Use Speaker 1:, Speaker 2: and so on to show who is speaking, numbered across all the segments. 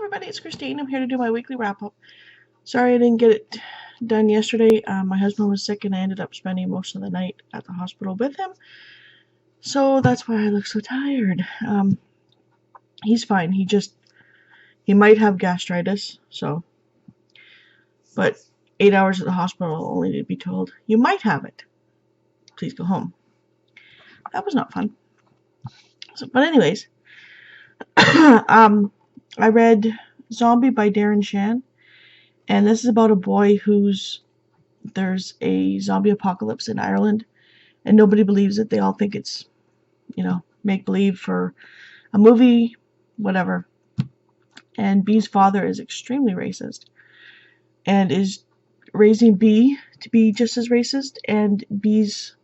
Speaker 1: everybody, it's Christine. I'm here to do my weekly wrap-up. Sorry I didn't get it done yesterday. My husband was sick and I ended up spending most of the night at the hospital with him. So that's why I look so tired. He's fine. He might have gastritis, but 8 hours at the hospital only to be told, you might have it. Please go home. That was not fun. But anyways, I read Zombie by Darren Shan, and this is about a boy there's a zombie apocalypse in Ireland, and nobody believes it. They all think it's, make-believe for a movie, whatever. And B's father is extremely racist, and is raising B to be just as racist, and B's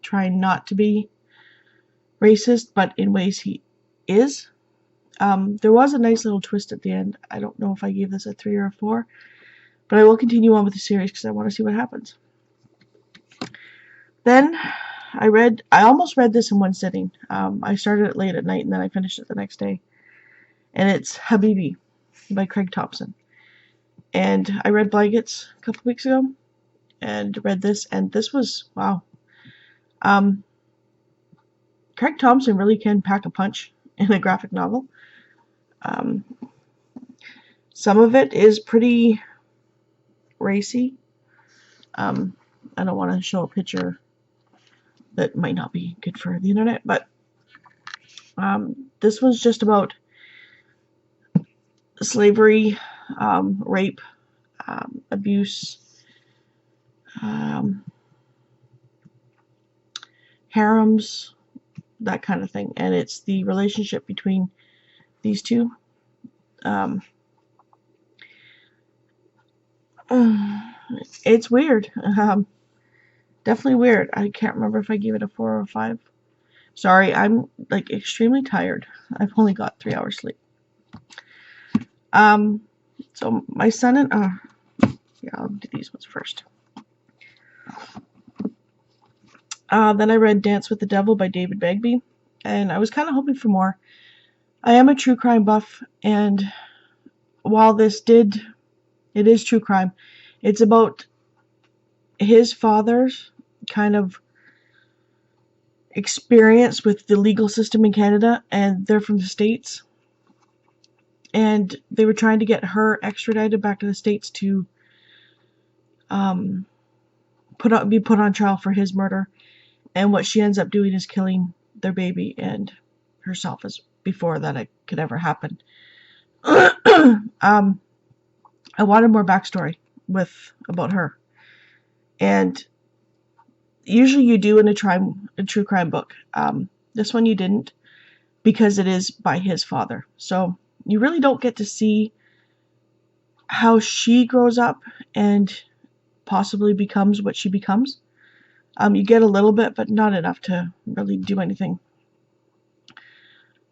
Speaker 1: trying not to be racist, but in ways he is. There was a nice little twist at the end. I don't know if I gave this a 3 or a 4, but I will continue on with the series because I want to see what happens. Then I almost read this in one sitting. I started it late at night and then I finished it the next day. And it's Habibi by Craig Thompson. And I read Blankets a couple weeks ago and read this, and this was, wow. Craig Thompson really can pack a punch in a graphic novel. Some of it is pretty racy. I don't want to show a picture that might not be good for the internet, but this was just about slavery, rape, abuse, harems, that kind of thing, and it's the relationship between these two. It's weird. Definitely weird. I can't remember if I gave it a 4 or a 5. Sorry, I'm like extremely tired. I've only got 3 hours sleep. So my son and I'll do these ones first. Then I read Dance with the Devil by David Bagby, and I was kind of hoping for more. I am a true crime buff, and while it is true crime, it's about his father's kind of experience with the legal system in Canada, and they're from the States, and they were trying to get her extradited back to the States to be put on trial for his murder, and what she ends up doing is killing their baby and herself as before that it could ever happen. I wanted more backstory about her, and usually you do in a true crime book. This one you didn't, because it is by his father, so you really don't get to see how she grows up and possibly becomes what she becomes. You get a little bit, but not enough to really do anything.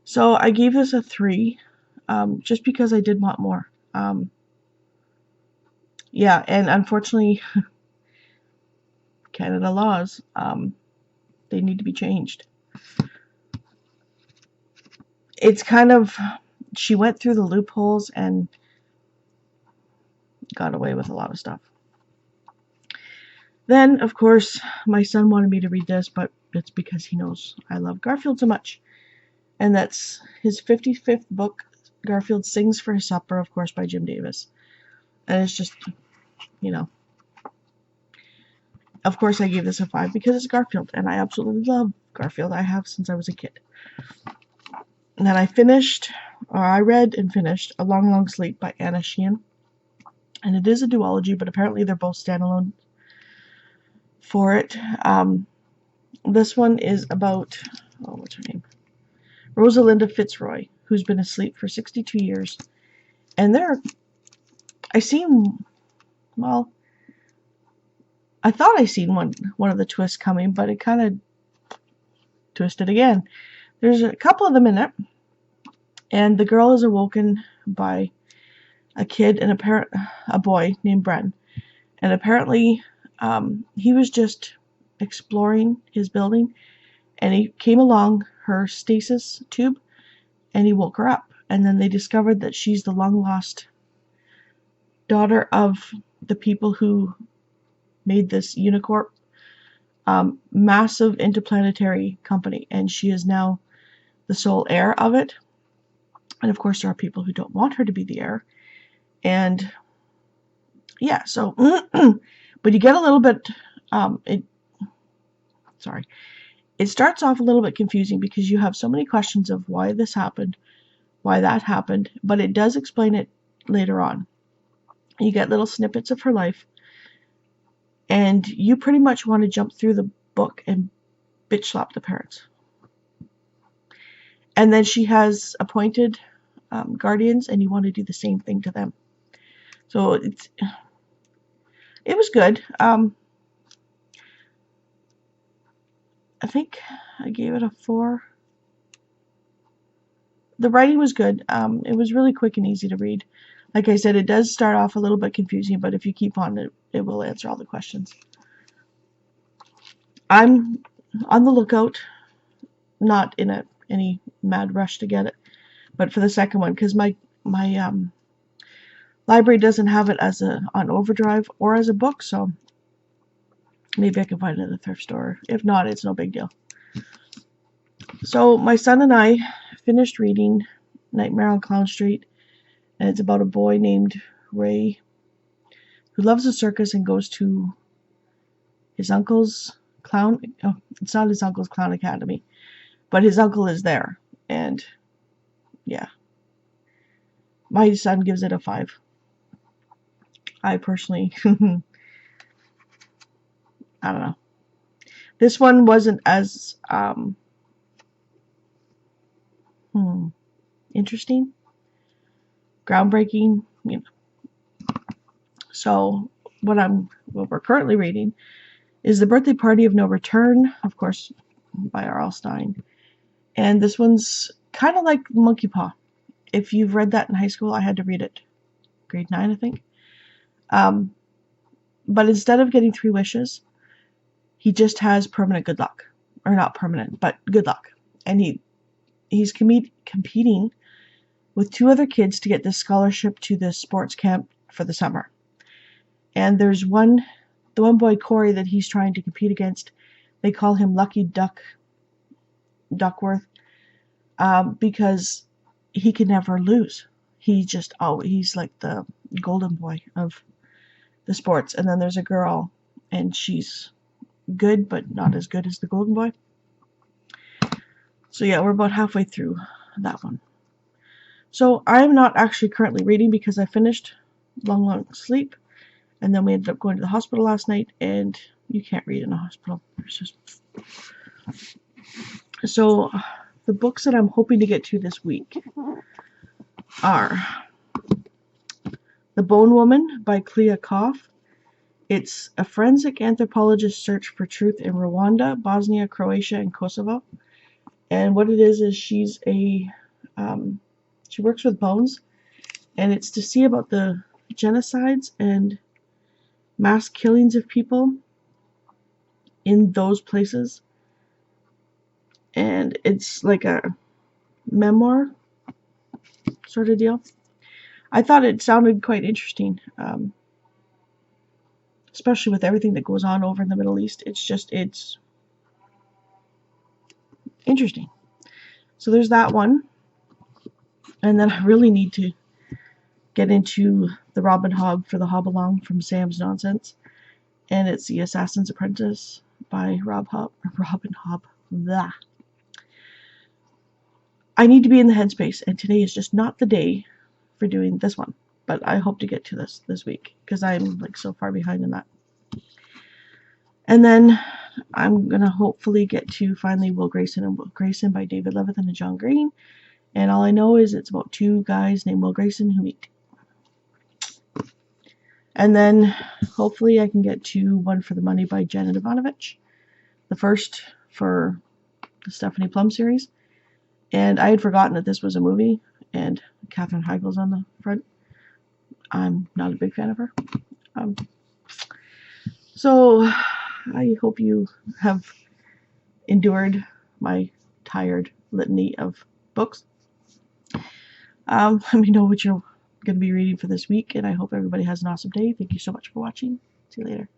Speaker 1: So I gave this a 3, just because I did want more. Yeah, and unfortunately, Canada laws, they need to be changed. It's kind of, she went through the loopholes and got away with a lot of stuff. Then, of course, my son wanted me to read this, but it's because he knows I love Garfield so much. And that's his 55th book, Garfield Sings for His Supper, of course, by Jim Davis. And it's just, of course I gave this a 5 because it's Garfield, and I absolutely love Garfield. I have since I was a kid. And then I read and finished A Long, Long Sleep by Anna Sheehan. And it is a duology, but apparently they're both standalone for it. This one is about, what's her name? Rosalinda Fitzroy, who's been asleep for 62 years. And I thought I seen one of the twists coming, but it kind of twisted again. There's a couple of them in it, and the girl is awoken by a kid and a boy named Bren, and apparently he was just exploring his building, and he came along her stasis tube, and he woke her up, and then they discovered that she's the long-lost daughter of the people who made this Unicorp massive interplanetary company, and she is now the sole heir of it. And of course, there are people who don't want her to be the heir. And yeah, so, but you get a little bit, it starts off a little bit confusing because you have so many questions of why this happened, why that happened, but it does explain it later on. You get little snippets of her life, and you pretty much want to jump through the book and bitch slap the parents. And then she has appointed guardians, and you want to do the same thing to them. So it was good. I think I gave it a 4. The writing was good. It was really quick and easy to read. Like I said, it does start off a little bit confusing, but if you keep on, it will answer all the questions. I'm on the lookout, not in any mad rush to get it, but for the second one, because my library doesn't have it as on overdrive or as a book, so maybe I can find it at the thrift store. If not, it's no big deal. So my son and I finished reading Nightmare on Clown Street, and it's about a boy named Ray who loves a circus and goes to his uncle's clown. Oh, it's not his uncle's clown academy, but his uncle is there, and yeah, my son gives it a 5. I personally, I don't know. This one wasn't as interesting, groundbreaking, you know. So what we're currently reading is The Birthday Party of No Return, of course, by R.L. Stine. And this one's kind of like Monkey Paw. If you've read that in high school, I had to read it grade 9, I think. But instead of getting 3 wishes, he just has permanent good luck. Or not permanent, but good luck. And he's competing with 2 other kids to get this scholarship to this sports camp for the summer. And there's the one boy, Corey, that he's trying to compete against. They call him Lucky Duckworth, because he can never lose. He's like the golden boy of the sports. And then there's a girl, and she's good, but not as good as the golden boy. So yeah, we're about halfway through that one. So I'm not actually currently reading because I finished Long Sleep, and then we ended up going to the hospital last night, and you can't read in a hospital. It's just... So the books that I'm hoping to get to this week are The Bone Woman by Clea Koff. It's a forensic anthropologist's search for truth in Rwanda, Bosnia, Croatia, and Kosovo. And what it is she's she works with bones, and it's to see about the genocides and mass killings of people in those places. And it's like a memoir sort of deal. I thought it sounded quite interesting, especially with everything that goes on over in the Middle East. It's interesting. So there's that one. And then I really need to get into the Robin Hobb for the Hobbalong from Sam's Nonsense. And it's the Assassins Apprentice by Robin Hobb. Blah. I need to be in the headspace, and today is just not the day for doing this one. But I hope to get to this week, because I'm like so far behind in that. And then I'm going to hopefully get to finally Will Grayson and Will Grayson by David Levithan and John Green. And all I know is it's about 2 guys named Will Grayson who meet. And then hopefully I can get to One for the Money by Janet Ivanovich, the first for the Stephanie Plum series. And I had forgotten that this was a movie, and Katherine Heigl's on the front. I'm not a big fan of her. So I hope you have endured my tired litany of books. Let me know what you're going to be reading for this week, and I hope everybody has an awesome day. Thank you so much for watching. See you later.